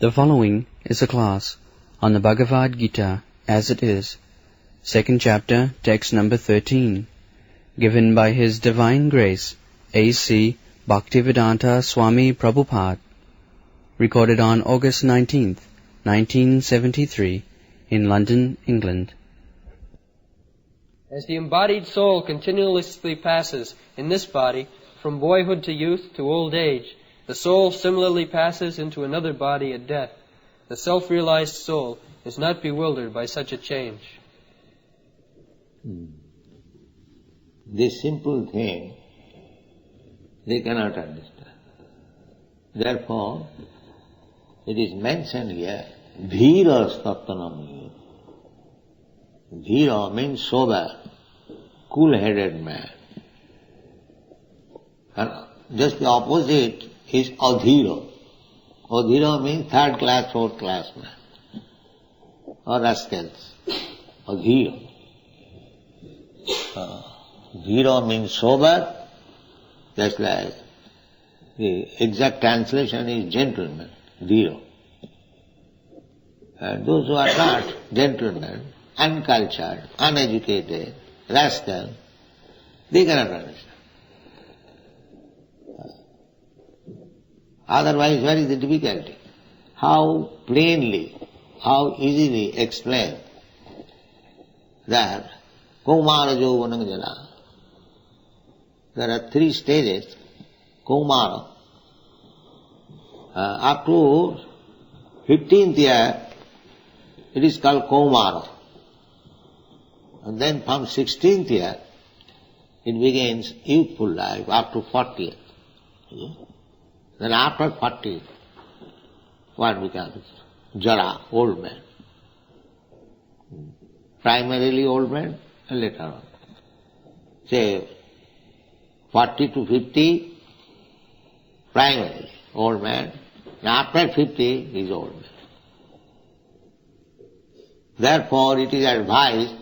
The following is a class on the Bhagavad-gītā As It Is, second chapter, text number 13, given by His Divine Grace, A.C. Bhaktivedanta Swami Prabhupada, recorded on August 19th, 1973, in London, England. As the embodied soul continuously passes in this body from boyhood to youth to old age, the soul similarly passes into another body at death. The self-realized soul is not bewildered by such a change. This simple thing they cannot understand. Therefore, it is mentioned here, Dhīra Satanam. Dhīra means sober, cool-headed man. And just the opposite is Adhīra. Adhīra means third class, fourth class man, or rascals. Adhīra. Dhīra means sober, just like the exact translation is gentleman, Dhīra. And those who are not gentlemen, uncultured, uneducated, rascal, they cannot understand. Otherwise, where is the difficulty? How plainly, how easily explain that Kaumara Jovanam Jana. There are three stages. Kaumara. Up to 15th year, it is called Kaumara. And then from 16th year, it begins youthful life up to 40th. Then after 40, what becomes? Jara, old man. Primarily old man, and later on. Say, 40 to 50, primarily old man, and after 50 is old man. Therefore, it is advised,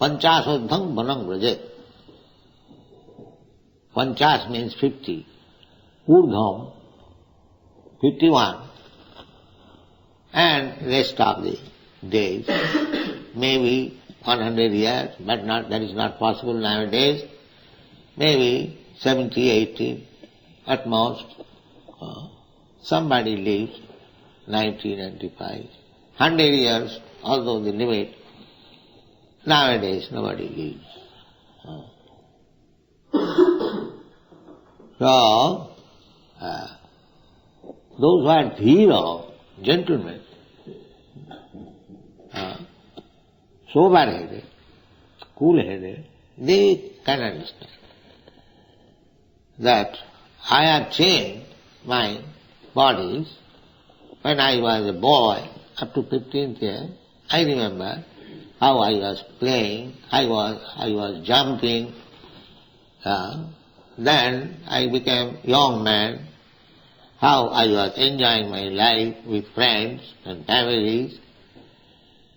Panchasodham Vanam Vrajet. Panchas means 50. Urdham, 51, and rest of the days, maybe 100 years, but that is not possible nowadays, maybe 70, 80, at most. Somebody lives 90, 95, 100 years, although the limit, nowadays nobody lives. So, those who are dhīra, gentlemen, sober-headed, cool-headed, they can understand that I have changed my bodies. When I was a boy, up to 15th year, I remember how I was playing, I was jumping. Then I became young man, how I was enjoying my life with friends and families.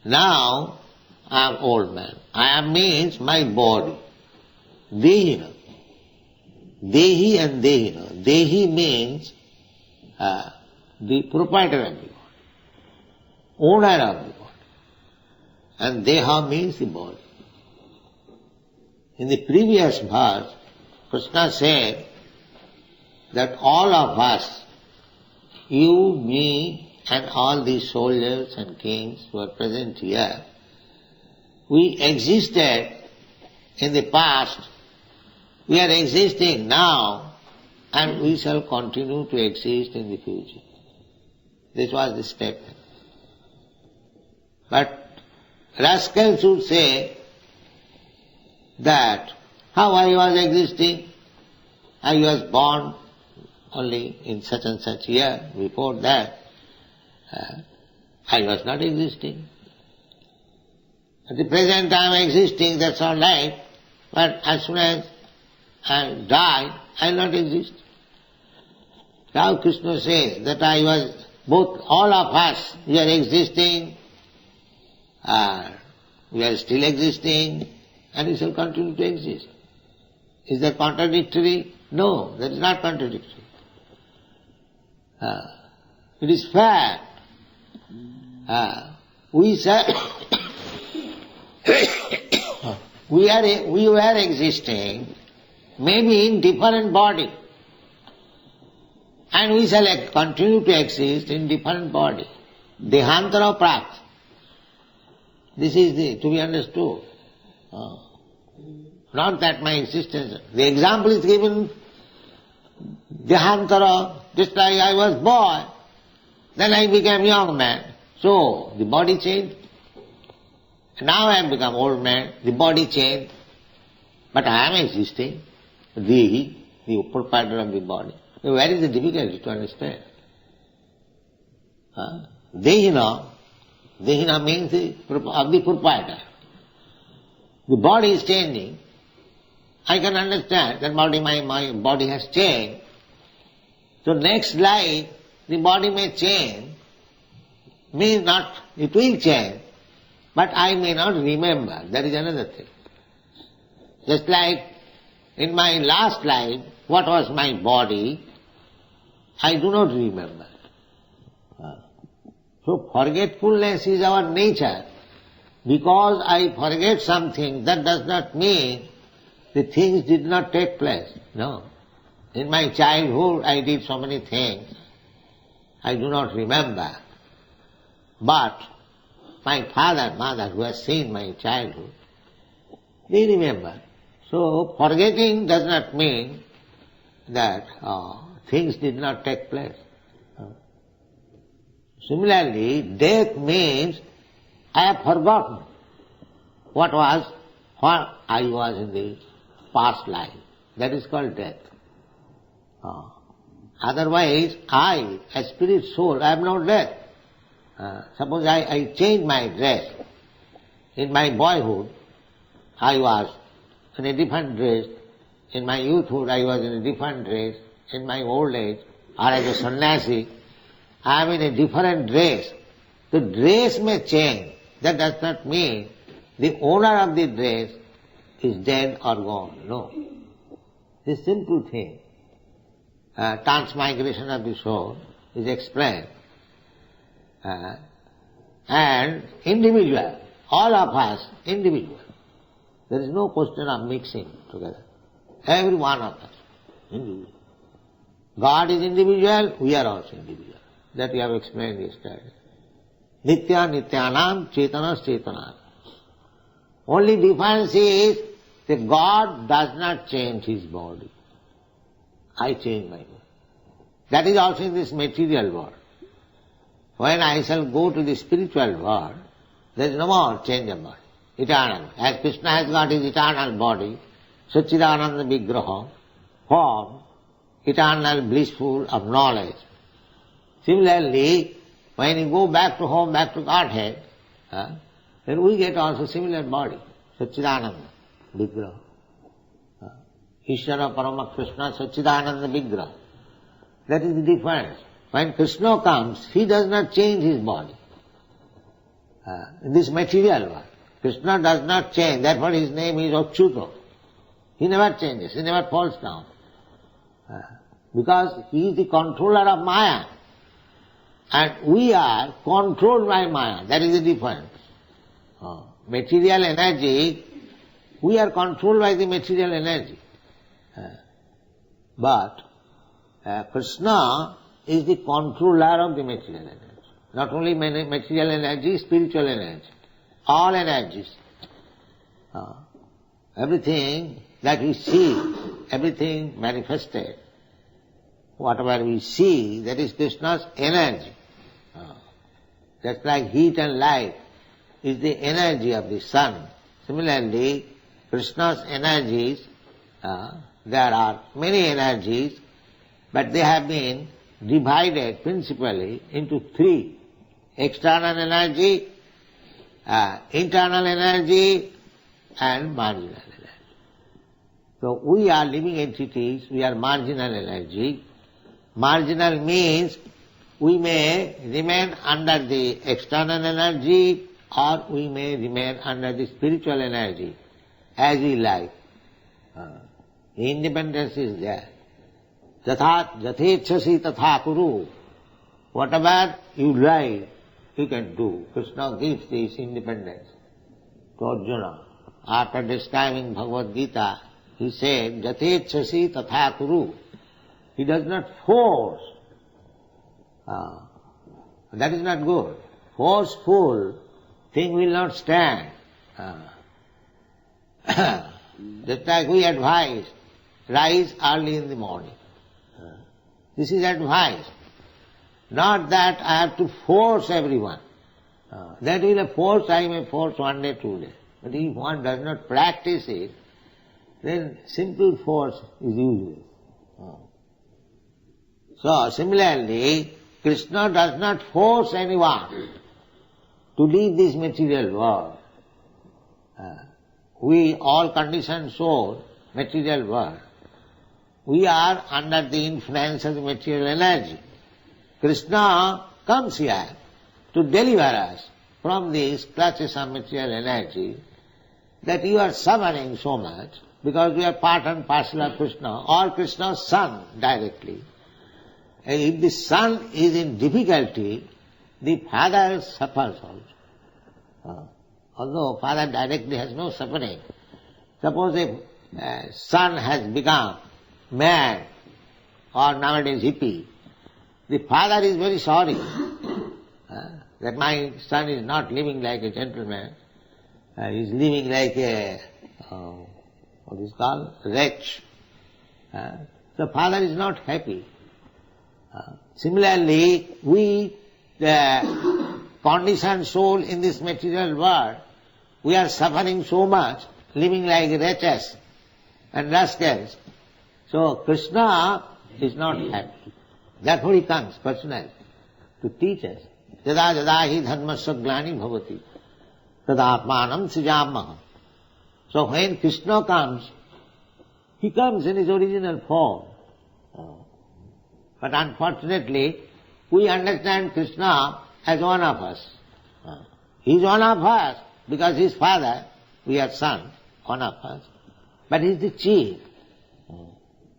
Now I am old man. I am means my body. Dehina. Dehi and Dehina. Dehi means the proprietor of the body, owner of the body. And Deha means the body. In the previous verse, Krishna said that all of us, you, me, and all these soldiers and kings who are present here, we existed in the past, we are existing now, and we shall continue to exist in the future. This was the statement. But rascals should say that how I was existing, I was born only in such and such year, before that I was not existing. At the present time I am existing, that's all right, but as soon as I die, I will not exist. Now Krishna says that I was, both, all of us, we are existing, we are still existing, and we shall continue to exist. Is that contradictory? No, that is not contradictory. It is fact. We say we were existing maybe in different body, and we shall continue to exist in different body. Dehantara prapti. This is to be understood. Not that my existence. The example is given, dehantara, just like I was boy, then I became young man. So the body changed. Now I have become old man, the body changed. But I am existing, the proprietor of the body. So where is the difficulty to understand? Dehina means of the proprietor. The body is changing. I can understand that my body has changed. So next life, the body may change. Means not, it will change, but I may not remember. That is another thing. Just like in my last life, what was my body, I do not remember. So forgetfulness is our nature. Because I forget something, that does not mean the things did not take place. No. In my childhood I did so many things, I do not remember. But my father, mother, who has seen my childhood, they remember. So forgetting does not mean that things did not take place. Similarly, death means I have forgotten what I was in the past life. That is called death. Otherwise, I, a spirit soul, I am not dead. Suppose I change my dress. In my boyhood, I was in a different dress. In my youthhood, I was in a different dress. In my old age, or as a sannyasi, I am in a different dress. The dress may change. That does not mean the owner of the dress is dead or gone. No. This simple thing, transmigration of the soul, is explained. And individual, all of us individual. There is no question of mixing together. Every one of us individual. God is individual, we are also individual. That we have explained yesterday. Nitya nityanam chetana chetana. Only difference is that God does not change his body. I change my body. That is also in this material world. When I shall go to the spiritual world, there is no more change of body. Eternal. As Krishna has got his eternal body, Satchidananda Vigraha, form, eternal, blissful of knowledge. Similarly, when you go back to home, back to Godhead, then we get also similar body, Satchidananda Vigraha. Ishvara Parama Krishna Satchidananda Vigraha. That is the difference. When Krishna comes, he does not change his body. In this material world, Krishna does not change, therefore his name is Achyuta. He never changes, he never falls down. Because he is the controller of Maya. And we are controlled by Maya. That is the difference. Material energy, we are controlled by the material energy. But Krishna is the controller of the material energy. Not only material energy, spiritual energy. All energies. Everything that we see, everything manifested, whatever we see, that is Krishna's energy. Just like heat and light is the energy of the sun. Similarly, Krishna's energies, there are many energies, but they have been divided principally into three. External energy, internal energy, and marginal energy. So we are living entities, we are marginal energy. Marginal means we may remain under the external energy or we may remain under the spiritual energy as we like. The independence is there. Jathechasi tatha kuru. whatever you like, you can do. Krishna gives this independence to Arjuna. After describing Bhagavad-gītā, he said, Jatechasi tatha kuru. He does not force. That is not good. Forceful thing will not stand. Just like we advise, rise early in the morning. This is advice. Not that I have to force everyone. That is a force, I may force 1 day, 2 days. But if one does not practice it, then simple force is useless. So similarly, Krishna does not force anyone to leave this material world. We all conditioned souls, material world, we are under the influence of the material energy. Krishna comes here to deliver us from these clutches of material energy, that you are suffering so much because we are part and parcel of Krishna, or Krishna's son directly. And if the son is in difficulty, the father suffers also. Although father directly has no suffering. Suppose a son has become mad or nowadays hippie, the father is very sorry that my son is not living like a gentleman, he is living like a, what is called, wretch. The father is not happy. Similarly, we, the conditioned soul in this material world, we are suffering so much, living like wretches and rascals. So Krishna is not happy. Therefore he comes personally to teach us. Yada yada hi dharmasya glani bhavati tadātmānam srijāmaham. So when Krishna comes, he comes in his original form. But unfortunately, we understand Krishna as one of us. He is one of us because he is father, we are sons, one of us. But he is the chief.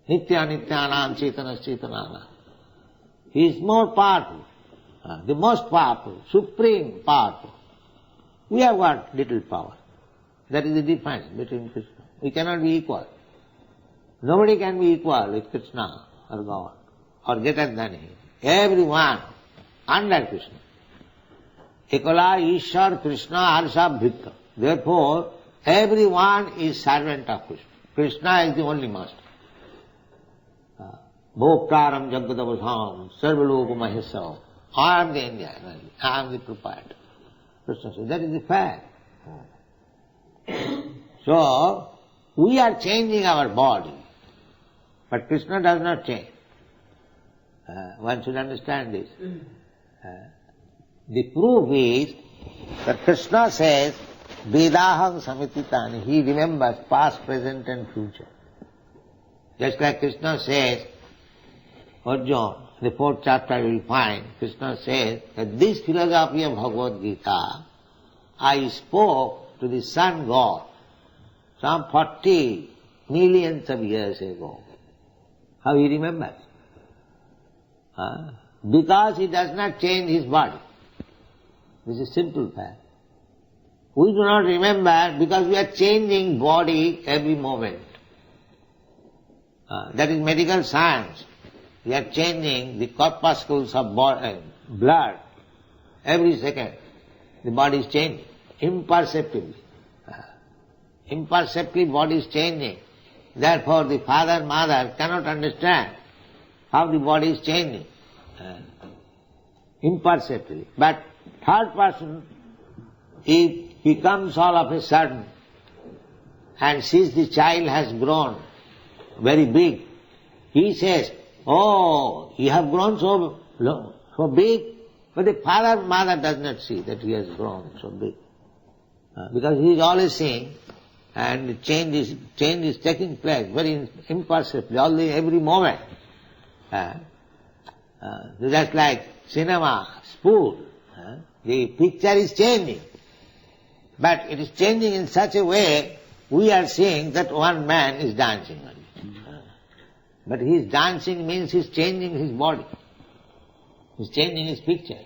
Nitya nityanam chetanas chetanana. He is more powerful, the most powerful, supreme powerful. We have got little power. That is the difference between Krishna. We cannot be equal. Nobody can be equal with Krishna or God or greater than him. Everyone under Krishna. Ekala Ishar Krishna Arsha Bhikta. Therefore, everyone is servant of Krishna. Krishna is the only master. Bhoktaram Jagadavasam Sarvaloka Mahesa. I am the Indian, I am the proprietor. Krishna says, that is the fact. So, we are changing our body, but Krishna does not change. One should understand this. The proof is that Krishna says, Vedaham samititani. He remembers past, present and future. Just like Krishna says, Arjuna, the 4th chapter you will find, Krishna says that this philosophy of Bhagavad-gītā I spoke to the sun god some 40 millions of years ago. How he remembers? Because he does not change his body. This is a simple fact. We do not remember because we are changing body every moment. That is medical science. We are changing the corpuscles of blood every second. The body is changing imperceptibly. Imperceptibly body is changing. Therefore the father, mother cannot understand how the body is changing. Imperceptibly. But third person, if he comes all of a sudden and sees the child has grown very big, he says, oh, you have grown so big, but the father, mother does not see that he has grown so big. Because he is always seeing, and change is taking place very imperceptibly, every moment. Just like cinema, spool, the picture is changing. But it is changing in such a way, we are seeing that one man is dancing only. But his dancing means he is changing his body. He's changing his picture.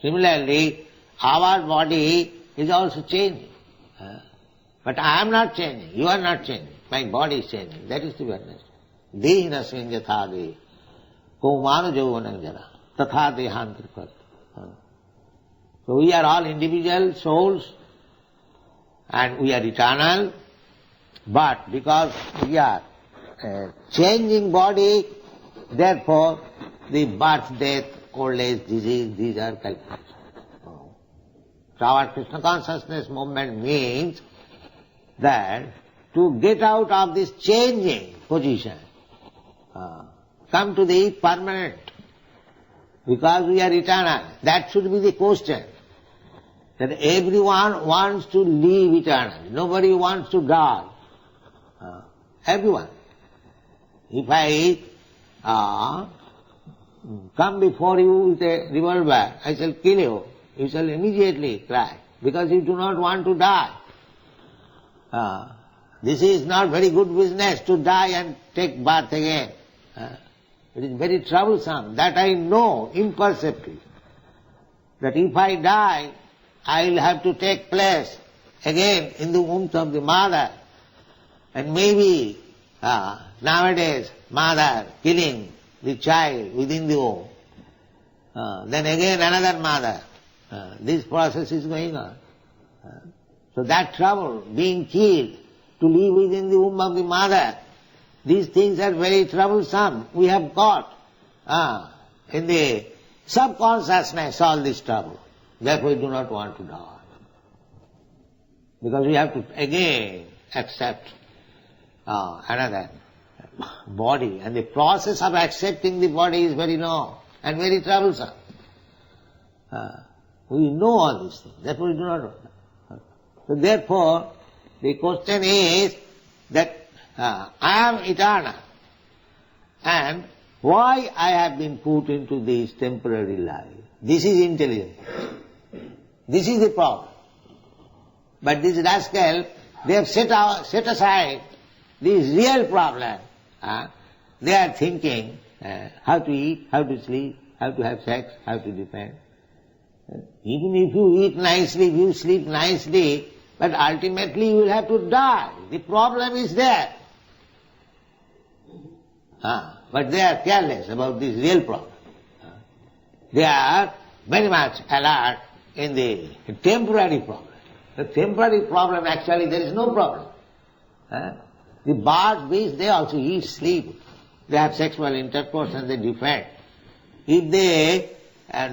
Similarly, our body is also changing. But I am not changing, you are not changing. My body is changing. That is to be understood. Dehina svinjatha de kaumana jauvanam jara tatha dehantar. So we are all individual souls and we are eternal, but because we are changing body, therefore the birth, death, old age, disease, these are calculated. So our Krishna consciousness movement means that to get out of this changing position, come to the permanent, because we are eternal. That should be the question. That everyone wants to live eternally. Nobody wants to die. Everyone. If I come before you with a revolver, I shall kill you. You shall immediately cry, because you do not want to die. This is not very good business to die and take birth again. It is very troublesome. That I know imperceptibly. That if I die, I will have to take place again in the womb of the mother. And maybe nowadays mother killing the child within the womb. Then again another mother. This process is going on. So that trouble, being killed, to live within the womb of the mother, these things are very troublesome. We have got in the subconsciousness all this trouble. Therefore we do not want to die. Because we have to again accept another body. And the process of accepting the body is very long and very troublesome. We know all these things. Therefore we do not want to die. So therefore the question is that I am eternal, and why I have been put into this temporary life. This is intelligence. This is the problem. But these rascals, they have set aside this real problem. They are thinking how to eat, how to sleep, how to have sex, how to defend. Even if you eat nicely, if you sleep nicely, but ultimately you will have to die. The problem is there. But they are careless about this real problem. They are very much alert in the temporary problem. The temporary problem, actually there is no problem. The birds, beasts, they also eat, sleep. They have sexual intercourse and they defend. If they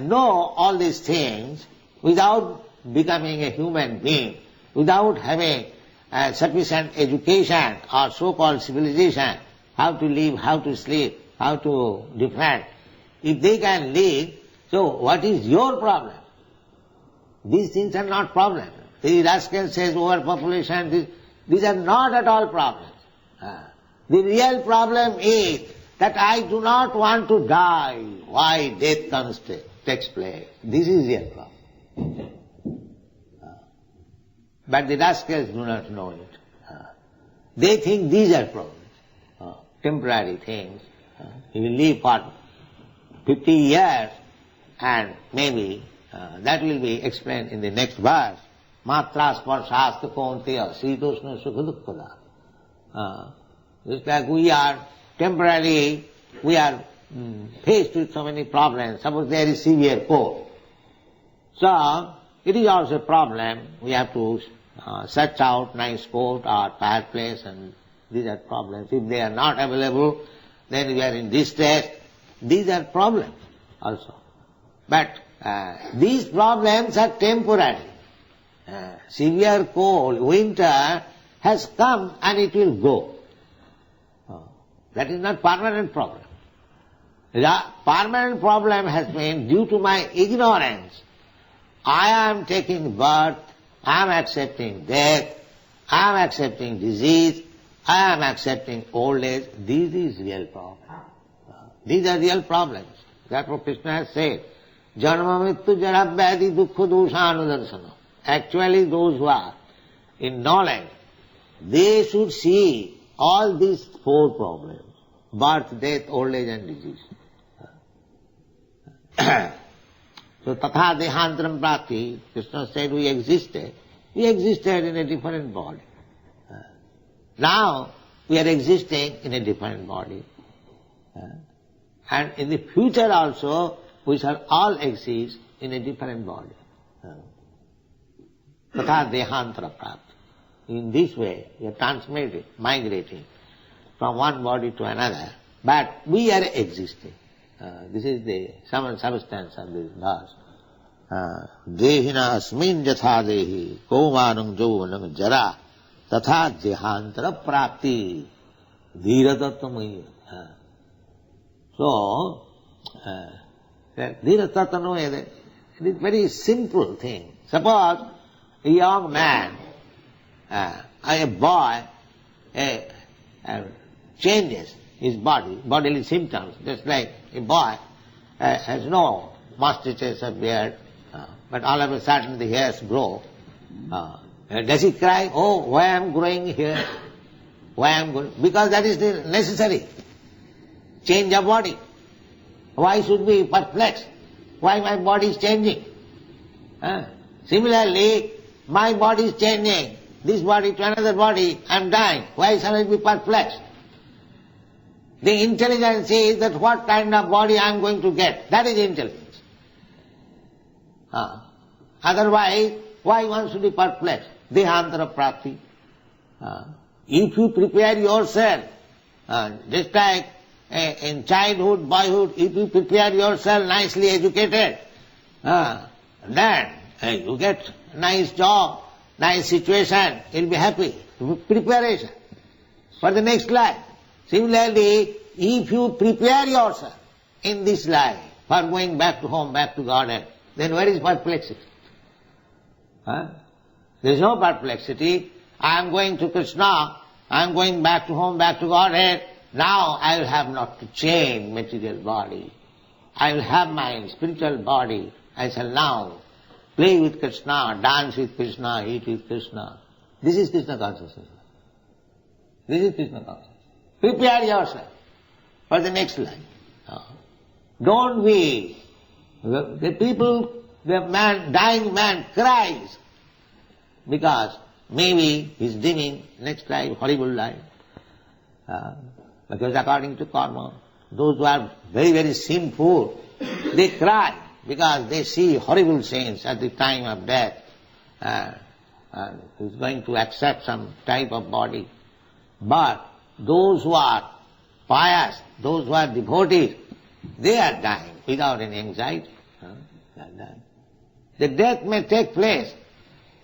know all these things without becoming a human being, without having sufficient education or so-called civilization, how to live, how to sleep, how to defend, if they can live, so what is your problem? These things are not problems. The rascal says overpopulation, these are not at all problems. The real problem is that I do not want to die. Why death takes place? This is real problem. But the rascals do not know it. They think these are problems, temporary things. He will live for 50 years and maybe that will be explained in the next verse. Matra sparshasta kaunteya sitoshna sukha dukkha. Just like we are temporarily, we are faced with so many problems. Suppose there is severe cold. So, it is also a problem. We have to search out nice coat or fireplace, and these are problems. If they are not available, then we are in distress. These are problems also. But these problems are temporary. Severe cold, winter has come and it will go. That is not permanent problem. The permanent problem has been due to my ignorance. I am taking birth, I am accepting death, I am accepting disease, I am accepting old age. This is real problem. These are real problems. That's what Krishna has said. Janma mrityu jara vyadi dukkha doshanudarsana. Actually those who are in knowledge, they should see all these four problems: birth, death, old age and disease. So tatha dehantaram prati, Krishna said we existed. We existed in a different body. Now we are existing in a different body. And in the future also we shall all exist in a different body. Tatha dehantara prati. In this way we are transmitting, migrating from one body to another, but we are existing. This is the sum and substance of this verse. Dehina asmin jatha dehi kaumanam jauvanam jara tatha dehantara prapti dhiratattva. So, dhiratattva is a very simple thing. Suppose a young man, a boy, changes his bodily symptoms, just like a boy has no mustaches or beard, but all of a sudden the hairs grow. Does he cry, oh, why I am growing here? Why I am growing? Because that is the necessary change of body. Why should we be perplexed? Why my body is changing? Similarly, my body is changing. This body to another body, I am dying. Why shall I be perplexed? The intelligence is that what kind of body I am going to get. That is intelligence. Otherwise, why one should be perplexed? Dehantara prati. If you prepare yourself, just like in childhood, boyhood, if you prepare yourself nicely educated, then you get nice job, nice situation, you'll be happy. Preparation for the next life. Similarly, if you prepare yourself in this life for going back to home, back to Godhead, then where is perplexity? There is no perplexity. I am going to Krishna, I am going back to home, back to Godhead. Now I will have not to change material body. I will have my spiritual body. I shall now play with Krishna, dance with Krishna, eat with Krishna. This is Krishna consciousness. This is Krishna consciousness. Prepare yourself for the next life. Don't be, the people, the man, dying man cries because maybe he's living next life, horrible life. Because according to karma, those who are very, very sinful, they cry because they see horrible sins at the time of death. And he's going to accept some type of body. But those who are pious, those who are devotees, they are dying without any anxiety. They are dying. The death may take place.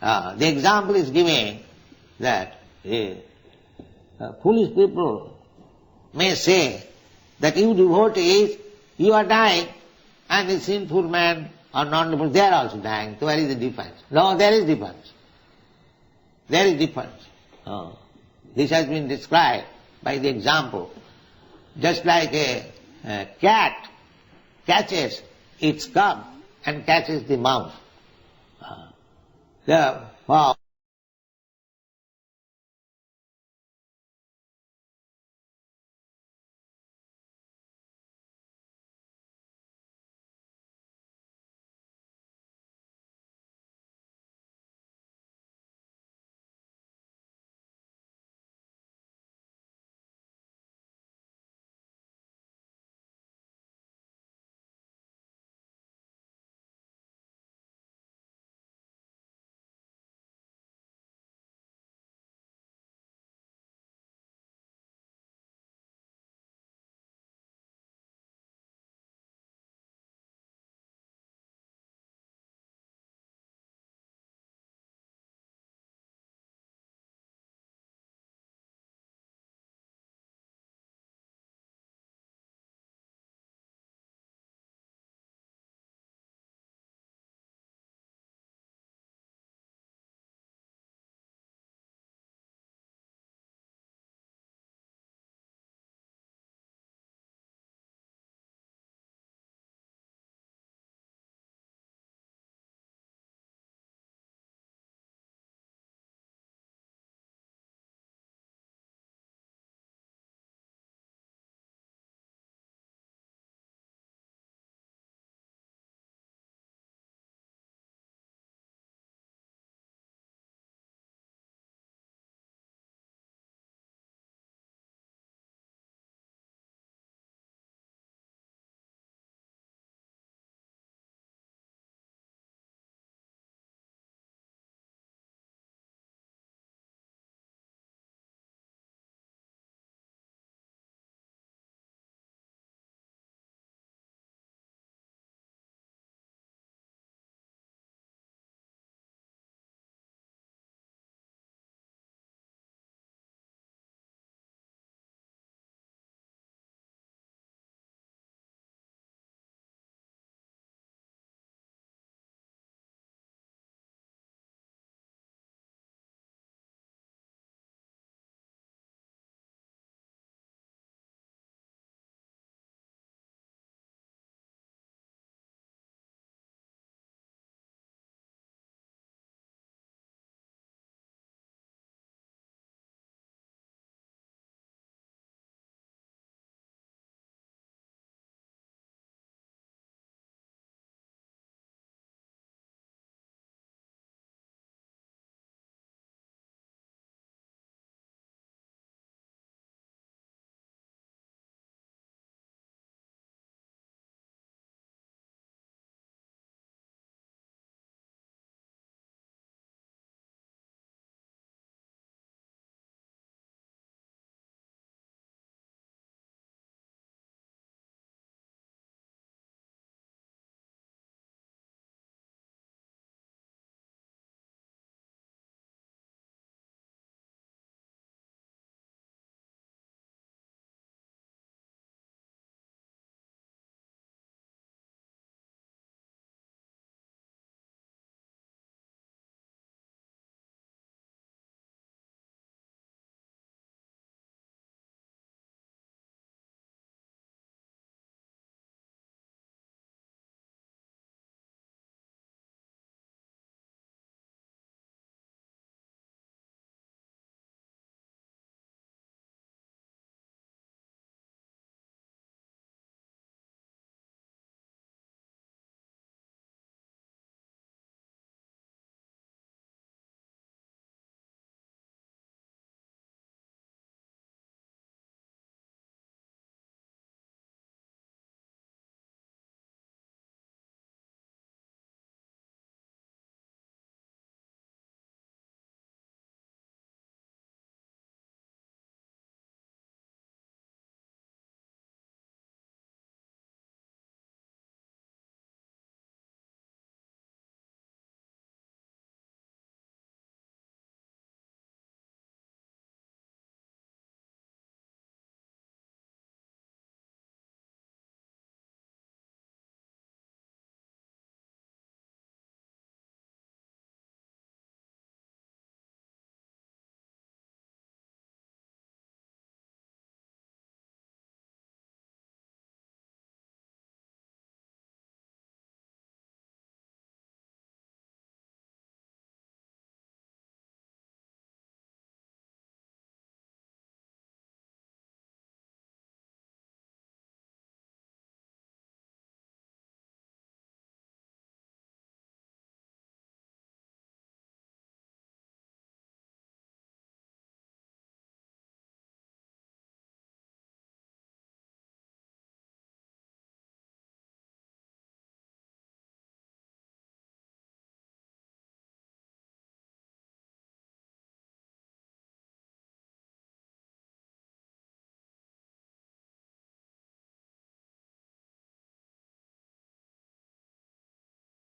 The example is given that foolish people may say that you devotees, you are dying, and the sinful man or non-devotees, they are also dying. So where is the difference? No, there is difference. There is difference. This has been described by the example. Just like a cat catches its cub and catches the mouse. The